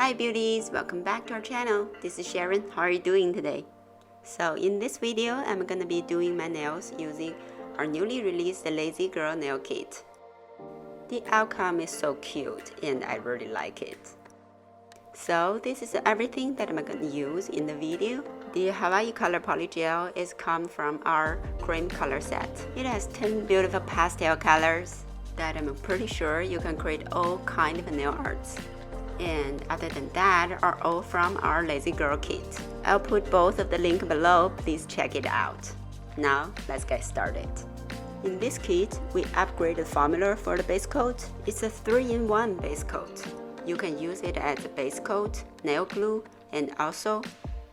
Hi beauties, welcome back to our channel. This is Sharon. How are you doing today? So in this video, I'm gonna be doing my nails using our newly released Lazy Girl nail kit. The outcome is so cute and I really like it. So this is everything that I'm gonna use in the video. The Hawaii color polygel is come from our cream color set. It has 10 beautiful pastel colors that I'm pretty sure you can create all kind of nail arts. And other than that are all from our Lazy Girl kit. I'll put both of the link below, please check it out. Now let's get started. In this kit, we upgrade the formula for the base coat. It's a 3-in-1 base coat. You can use it as a base coat, nail glue, and also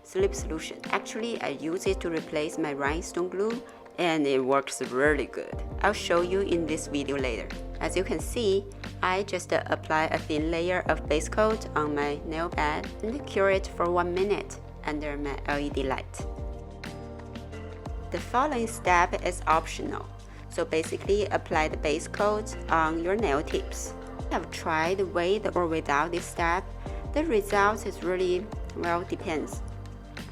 slip solution. Actually, I use it to replace my rhinestone glue and it works really good. I'll show you in this video later. As you can see, I just apply a thin layer of base coat on my nail bed and cure it for 1 minute under my LED light. The following step is optional, so basically apply the base coat on your nail tips. I have tried with or without this step. The result is really, well, depends.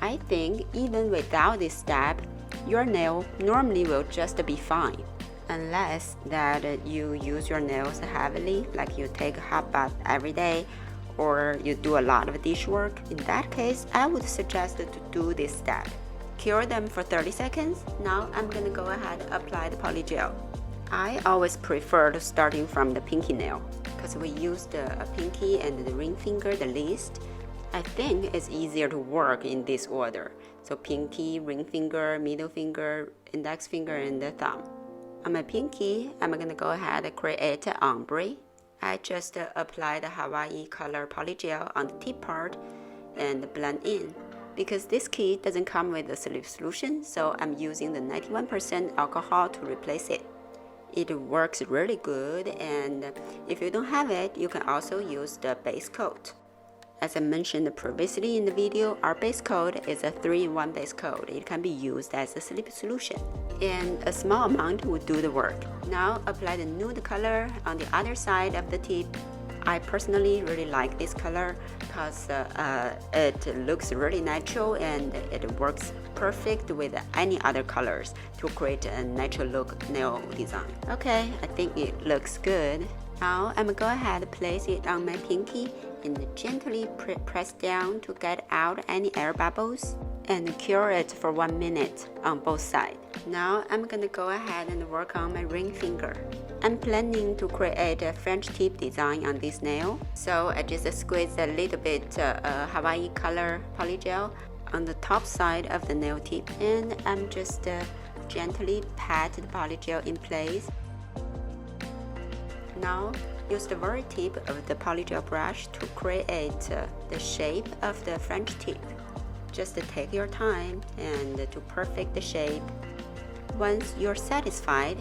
I think even without this step, your nail normally will just be fine. Unless that you use your nails heavily, like you take a hot bath every day or you do a lot of dish work. In that case, I would suggest to do this step. Cure them for 30 seconds. Now I'm gonna go ahead and apply the polygel. I always prefer starting from the pinky nail because we use the pinky and the ring finger the least. I think it's easier to work in this order. So pinky, ring finger, middle finger, index finger, and the thumb. On my pinky, I'm gonna go ahead and create an ombre. I just apply the Hawaii color polygel on the tip part and blend in. Because this kit doesn't come with a slip solution, so I'm using the 91% alcohol to replace it. It works really good, and if you don't have it, you can also use the base coat. As I mentioned previously in the video, our base coat is a 3-in-1 base coat. It can be used as a slip solution, and a small amount will do the work. Now apply the nude color on the other side of the tip. I personally really like this color because it looks really natural and it works perfect with any other colors to create a natural look nail design. Okay, I think it looks good. Now I'm gonna go ahead and place it on my pinky and gently press down to get out any air bubbles and cure it for 1 minute on both sides. Now I'm gonna go ahead and work on my ring finger. I'm planning to create a French tip design on this nail, so I just squeeze a little bit Hawaii color polygel on the top side of the nail tip, and I'm just gently pat the polygel in place. Now use the very tip of the polygel brush to create the shape of the French tip. Just take your time and to perfect the shape. Once you're satisfied,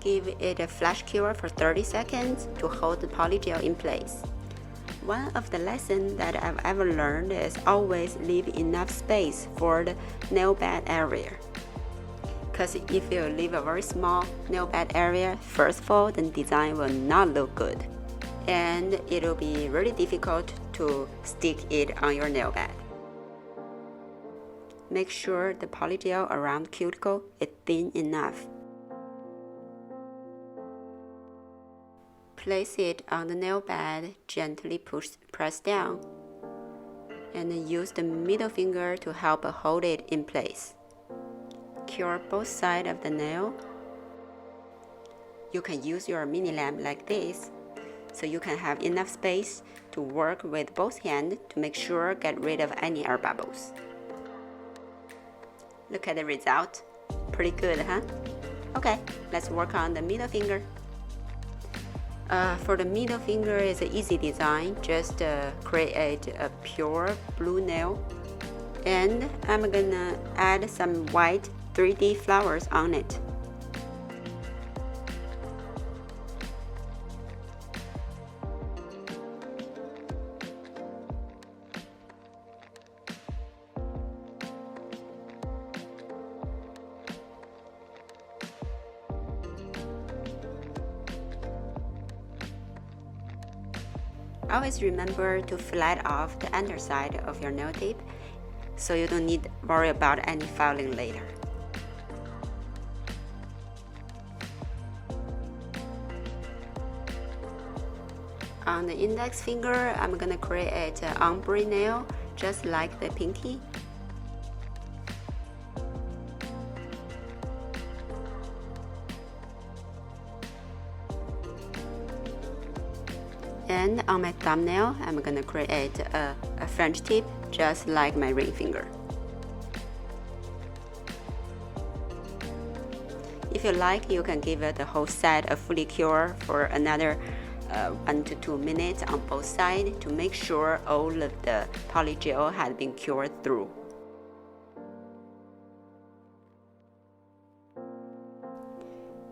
give it a flash cure for 30 seconds to hold the polygel in place. One of the lessons that I've ever learned is always leave enough space for the nail bed area. Because if you leave a very small nail bed area, first of all, the design will not look good. And it will be really difficult to stick it on your nail bed. Make sure the polygel around the cuticle is thin enough. Place it on the nail bed, gently press down, and use the middle finger to help hold it in place. Cure both sides of the nail. You can use your mini lamp like this, so you can have enough space to work with both hands to make sure get rid of any air bubbles. Look at the result. Pretty good, huh? Okay, let's work on the middle finger. For the middle finger, it's an easy design. Just create a pure blue nail, and I'm gonna add some white 3D flowers on it. Always remember to flat off the underside of your nail tip so you don't need to worry about any filing later. On the index finger, I'm gonna create an ombre nail just like the pinky. And on my thumbnail, I'm gonna create a French tip just like my ring finger. If you like, you can give it the whole set a fully cure for another 1 to 2 minutes on both sides to make sure all of the PolyGel has been cured through.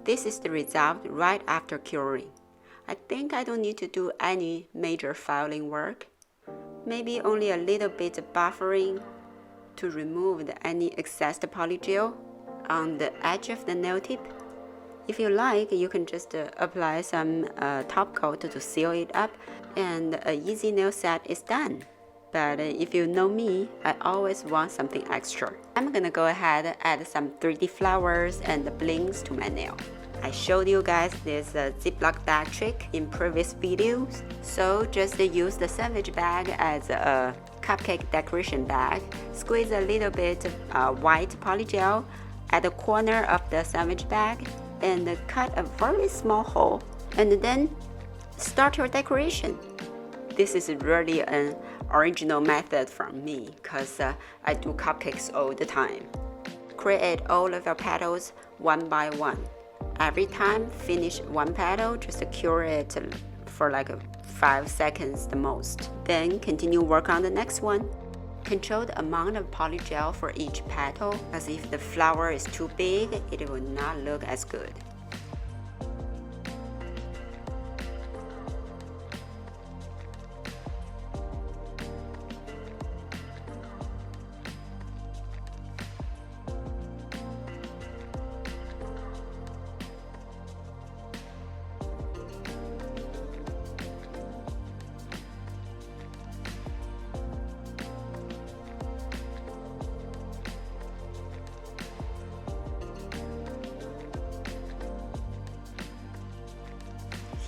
This is the result right after curing. I think I don't need to do any major filing work. Maybe only a little bit of buffering to remove any excess PolyGel on the edge of the nail tip. If you like, you can just apply some top coat to seal it up, and an easy nail set is done. But if you know me, I always want something extra. I'm gonna go ahead and add some 3D flowers and blings to my nail. I showed you guys this Ziploc bag trick in previous videos, so just use the sandwich bag as a cupcake decoration bag. Squeeze a little bit of white PolyGel at the corner of the sandwich bag and cut a very small hole, and then start your decoration. This is really an original method from me because I do cupcakes all the time. Create all of your petals one by one. Every time finish one petal, just cure it for like 5 seconds the most. Then continue work on the next one. Control the amount of PolyGel for each petal, as if the flower is too big, it will not look as good.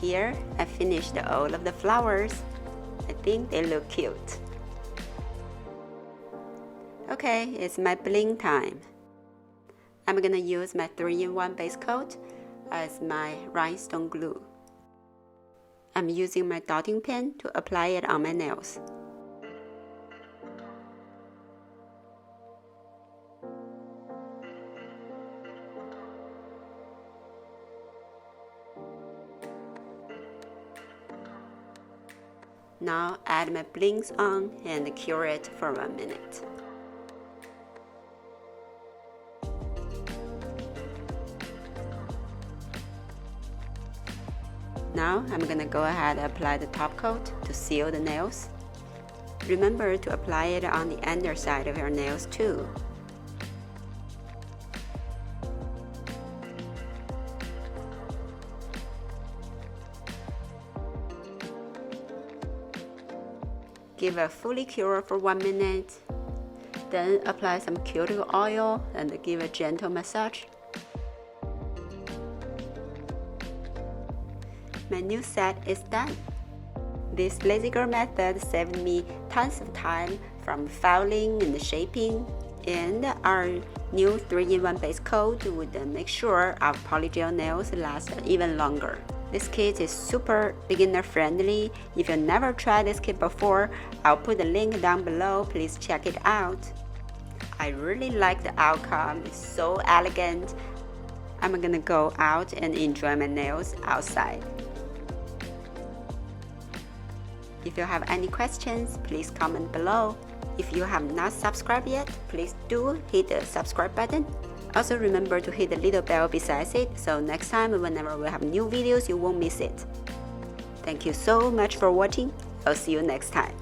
Here, I finished all of the flowers. I think they look cute. Okay, it's my bling time. I'm gonna use my 3-in-1 base coat as my rhinestone glue. I'm using my dotting pen to apply it on my nails. Now add my blings on and cure it for 1 minute. Now I'm gonna go ahead and apply the top coat to seal the nails. Remember to apply it on the underside of your nails too. Give a fully cure for 1 minute. Then apply some cuticle oil and give a gentle massage. My new set is done. This lazy girl method saved me tons of time from filing and shaping, and our new 3-in-1 base coat would make sure our PolyGel nails last even longer. This kit is super beginner friendly. If you never tried this kit before, I'll put the link down below. Please check it out. I really like the outcome. It's so elegant. I'm gonna go out and enjoy my nails outside. If you have any questions, please comment below. If you have not subscribed yet, please do hit the subscribe button. Also remember to hit the little bell beside it, so next time whenever we have new videos, you won't miss it. Thank you so much for watching. I'll see you next time.